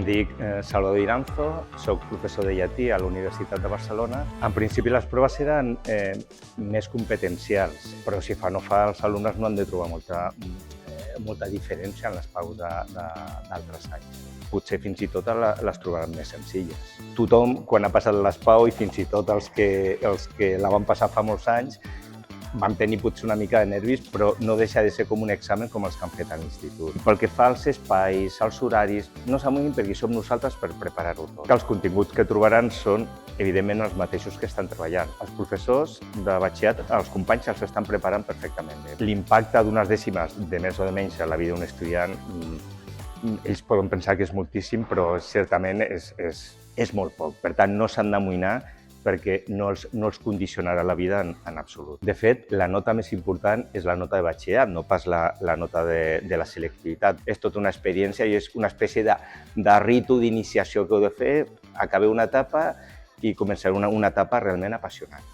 dic Salvador Iranzo, soc professor de llatí a la Universitat de Barcelona. En principi les proves eren més competencials, però si fa no fa els alumnes no han de trobar molta diferència en les paus d'altres anys. Potser fins i tot les trobaran més senzilles. Tothom, quan ha passat l'ESPAU, i fins i tot els que la van passar fa molts anys, vam tenir potser una mica de nervis, però no deixa de ser com un examen com els que han fet a l'institut. Pel que fa als espais, als horaris, no s'amoïnin perquè som nosaltres per preparar-ho tot. Els continguts que trobaran són, evidentment, els mateixos que estan treballant. Els professors de batxillerat, els companys els estan preparant perfectament bé. L'impacte d'unes dècimes de més o de menys a la vida d'un estudiant, ells poden pensar que és moltíssim, però certament és molt poc. Per tant, no s'han d'amoïnar perquè no els condicionarà la vida en absolut. De fet, la nota més important és la nota de batxillerat, no pas la nota de la selectivitat. És tota una experiència i és una espècie de ritu d'iniciació que heu de fer, acabeu una etapa i començareu una etapa realment apassionant.